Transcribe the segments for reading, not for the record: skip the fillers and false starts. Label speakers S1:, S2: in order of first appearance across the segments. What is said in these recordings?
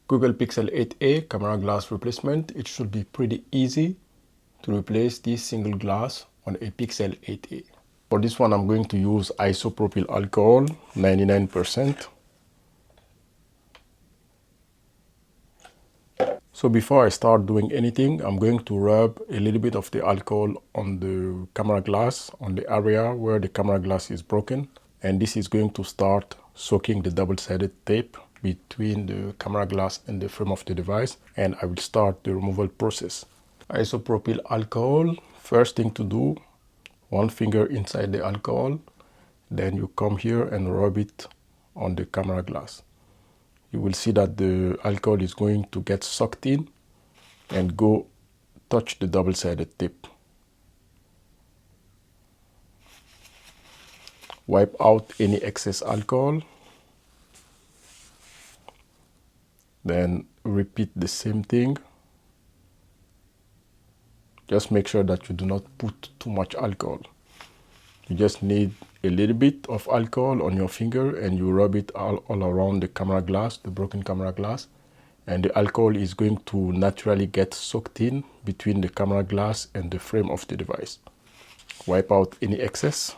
S1: Google Pixel 8a camera glass replacement. It should be pretty easy to replace this single glass on a Pixel 8a. For this one, I'm going to use isopropyl alcohol 99%. So before I start doing anything, I'm going to rub a little bit of the alcohol on the camera glass, on the area where the camera glass is broken. And this is going to start soaking the double-sided tape between the camera glass and the frame of the device, and I will start the removal process. Isopropyl alcohol, first thing to do, one finger inside the alcohol, then you come here and rub it on the camera glass. You will see that the alcohol is going to get sucked in and go touch the double-sided tape. Wipe out any excess alcohol. Then repeat the same thing. Just make sure that you do not put too much alcohol. You just need a little bit of alcohol on your finger and you rub it all around the camera glass, the broken camera glass. And the alcohol is going to naturally get soaked in between the camera glass and the frame of the device. Wipe out any excess.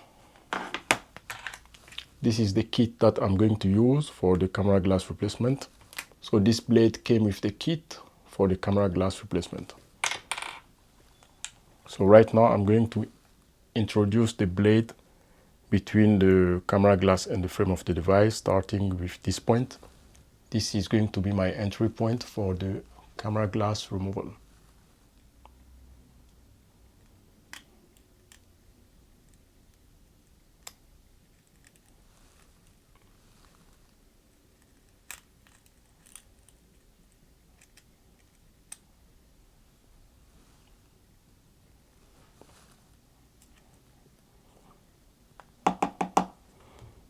S1: This is the kit that I'm going to use for the camera glass replacement. So this blade came with the kit for the camera glass replacement. So right now I'm going to introduce the blade between the camera glass and the frame of the device, starting with this point. This is going to be my entry point for the camera glass removal.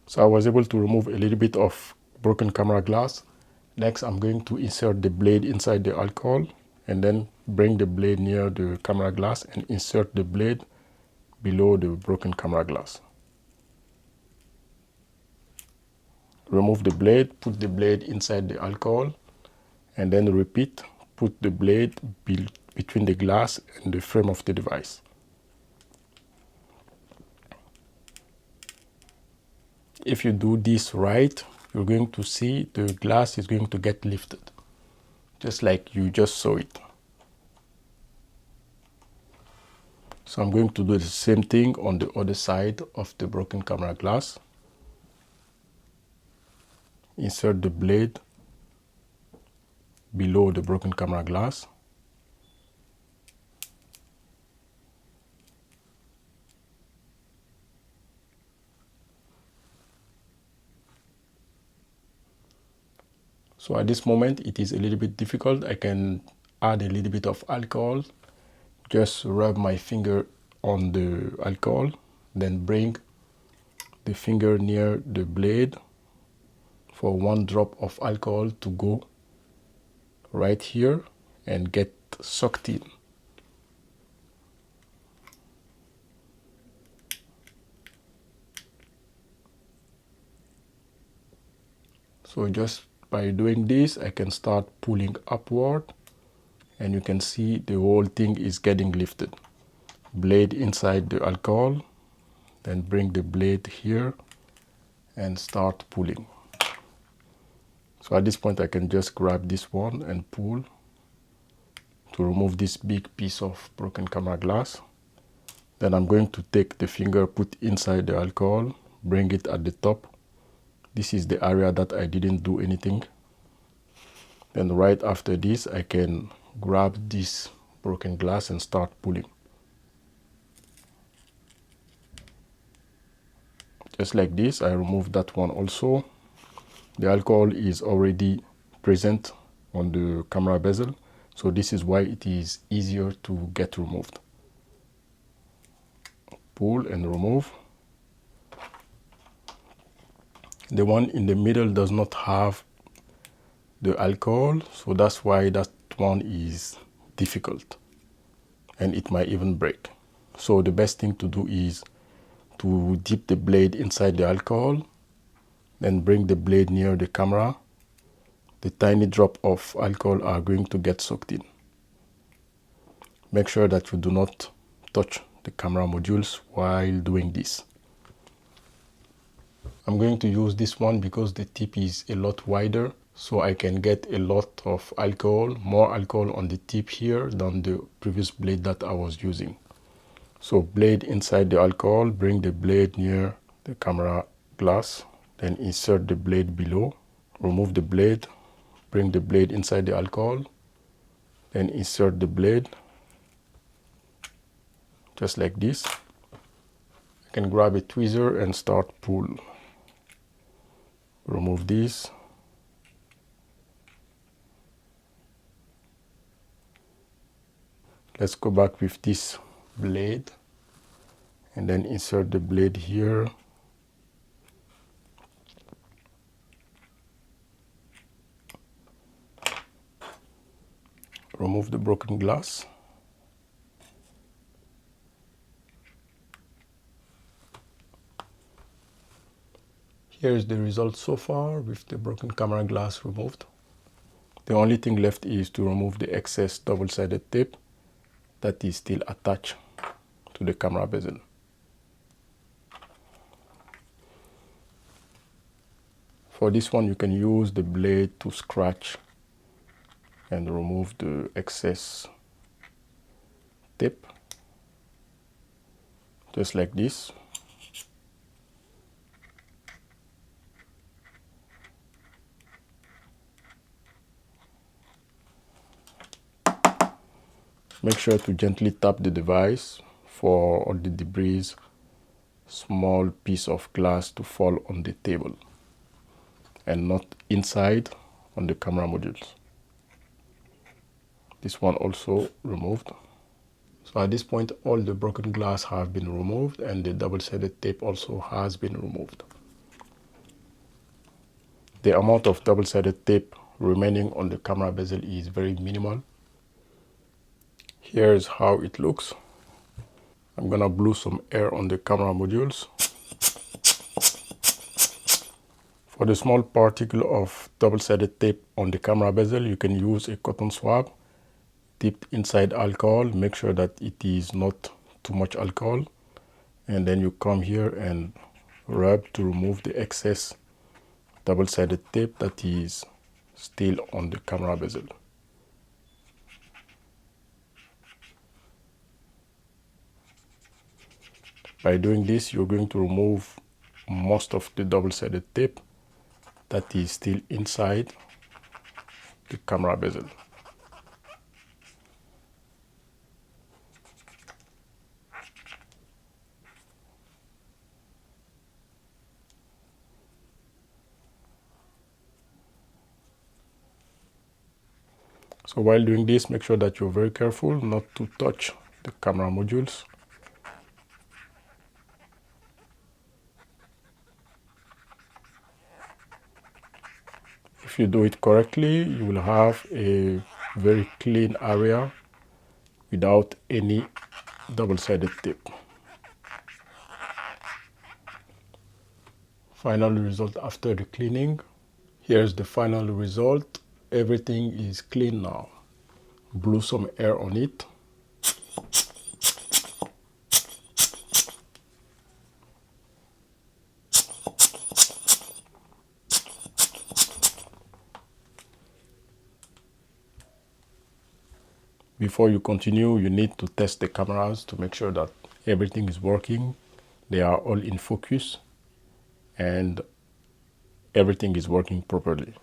S1: So I was able to remove a little bit of broken camera glass. Next, I'm going to insert the blade inside the alcohol and then bring the blade near the camera glass and insert the blade below the broken camera glass. Remove the blade, put the blade inside the alcohol, and then repeat, put the blade between the glass and the frame of the device. If you do this right, you're going to see the glass is going to get lifted, just like you just saw it. So I'm going to do the same thing on the other side of the broken camera glass. Insert the blade below the broken camera glass. So at this moment it is a little bit difficult. I can add a little bit of alcohol. Just rub my finger on the alcohol, then bring the finger near the blade for one drop of alcohol to go right here and get sucked in. So just by doing this, I can start pulling upward and you can see the whole thing is getting lifted. Blade inside the alcohol, then bring the blade here and start pulling. So at this point I can just grab this one and pull to remove this big piece of broken camera glass. Then I'm going to take the finger, put inside the alcohol, bring it at the top. This is the area that I didn't do anything. Then right after this I can grab this broken glass and start pulling. Just like this, I remove that one also. The alcohol is already present on the camera bezel, so this is why it is easier to get removed. Pull and remove. The one in the middle does not have the alcohol, so that's why that one is difficult and it might even break. So the best thing to do is to dip the blade inside the alcohol, then bring the blade near the camera, the tiny drop of alcohol are going to get soaked in. Make sure that you do not touch the camera modules while doing this. I'm going to use this one because the tip is a lot wider, so I can get a lot of alcohol, more alcohol on the tip here than the previous blade that I was using. So blade inside the alcohol, bring the blade near the camera glass, then insert the blade below, remove the blade, bring the blade inside the alcohol, then insert the blade, just like this. I can grab a tweezer and start pull. Remove this. Let's go back with this blade and then insert the blade here. Remove the broken glass. Here is the result so far with the broken camera glass removed. The only thing left is to remove the excess double-sided tape that is still attached to the camera bezel. For this one, you can use the blade to scratch and remove the excess tape, just like this. Make sure to gently tap the device for all the debris, small piece of glass to fall on the table and not inside on the camera modules. This one also removed. So at this point, all the broken glass have been removed and the double-sided tape also has been removed. The amount of double-sided tape remaining on the camera bezel is very minimal. Here's how it looks. I'm gonna blow some air on the camera modules. For the small particle of double-sided tape on the camera bezel, you can use a cotton swab dipped inside alcohol. Make sure that it is not too much alcohol, and then you come here and rub to remove the excess double-sided tape that is still on the camera bezel. By doing this, you're going to remove most of the double-sided tape that is still inside the camera bezel. So while doing this, make sure that you're very careful not to touch the camera modules. If you do it correctly, you will have a very clean area without any double-sided tape. Final result after the cleaning. Here's the final result. Everything is clean now. Blow some air on it. Before you continue, you need to test the cameras to make sure that everything is working. They are all in focus and everything is working properly.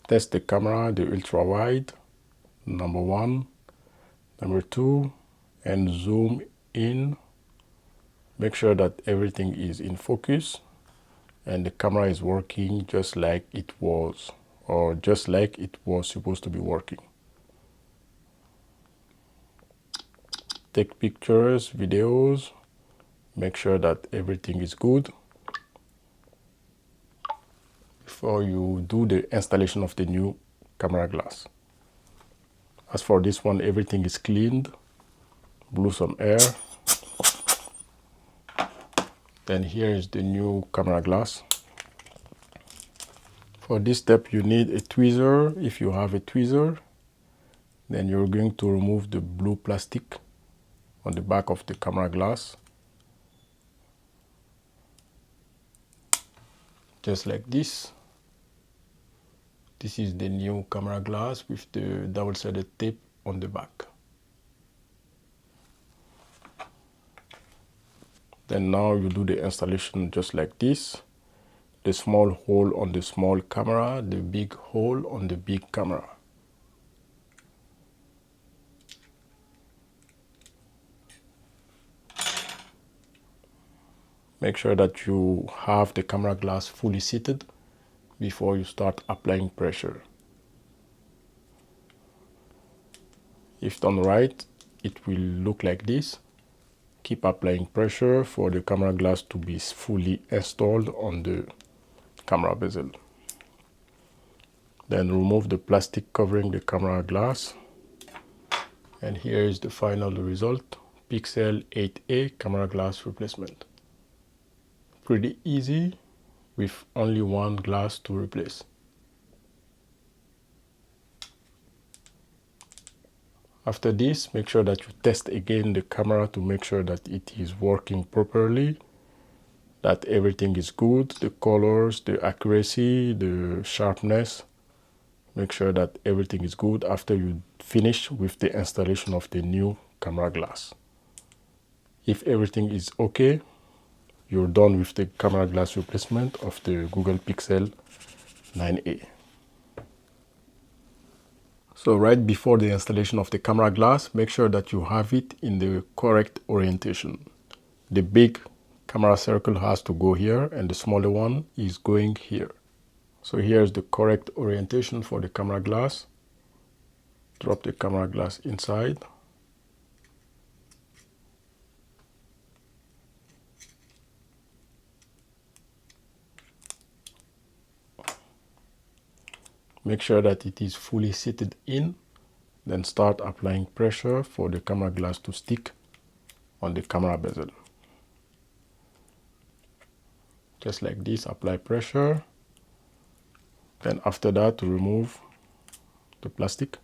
S1: Test the camera, the ultra wide, number 1, number 2, and zoom in. Make sure that everything is in focus and the camera is working just like it was, or just like it was supposed to be working. Take pictures, videos, make sure that everything is good before you do the installation of the new camera glass. As for this one, everything is cleaned. Blew some air. Then here is the new camera glass. For this step you need a tweezer. If you have a tweezer, then you're going to remove the blue plastic on the back of the camera glass. Just like this. This is the new camera glass with the double-sided tape on the back. Then now you do the installation just like this. The small hole on the small camera, the big hole on the big camera. Make sure that you have the camera glass fully seated before you start applying pressure. If done right, it will look like this. Keep applying pressure for the camera glass to be fully installed on the camera bezel. Then remove the plastic covering the camera glass. And here is the final result. Pixel 8a camera glass replacement. Pretty easy with only one glass to replace. After this, make sure that you test again the camera to make sure that it is working properly, that everything is good, the colors, the accuracy, the sharpness. Make sure that everything is good after you finish with the installation of the new camera glass. If everything is okay, you're done with the camera glass replacement of the Google Pixel 9a. So right before the installation of the camera glass, make sure that you have it in the correct orientation. The big camera circle has to go here and the smaller one is going here. So here's the correct orientation for the camera glass. Drop the camera glass inside. Make sure that it is fully seated in, then start applying pressure for the camera glass to stick on the camera bezel. Just like this, apply pressure. Then after that, remove the plastic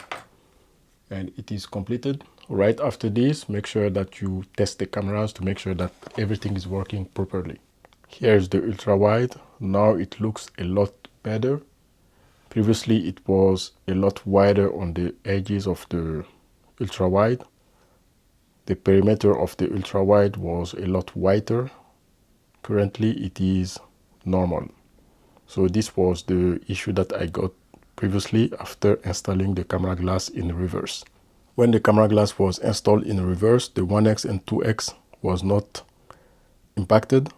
S1: and it is completed. Right after this, make sure that you test the cameras to make sure that everything is working properly. Here's the ultra wide. Now it looks a lot better. Previously it was a lot wider on the edges of the ultra wide. The perimeter of the ultra wide was a lot wider. Currently it is normal. So this was the issue that I got previously after installing the camera glass in reverse. When the camera glass was installed in reverse, the 1x and 2x was not impacted,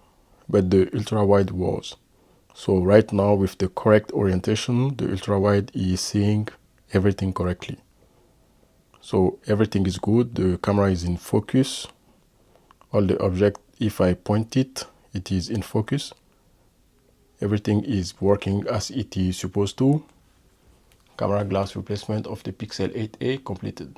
S1: but the ultra wide was. So right now with the correct orientation, the ultra wide is seeing everything correctly. So everything is good. The camera is in focus. All the object, if I point it, it is in focus. Everything is working as it is supposed to. Camera glass replacement of the Pixel 8a completed.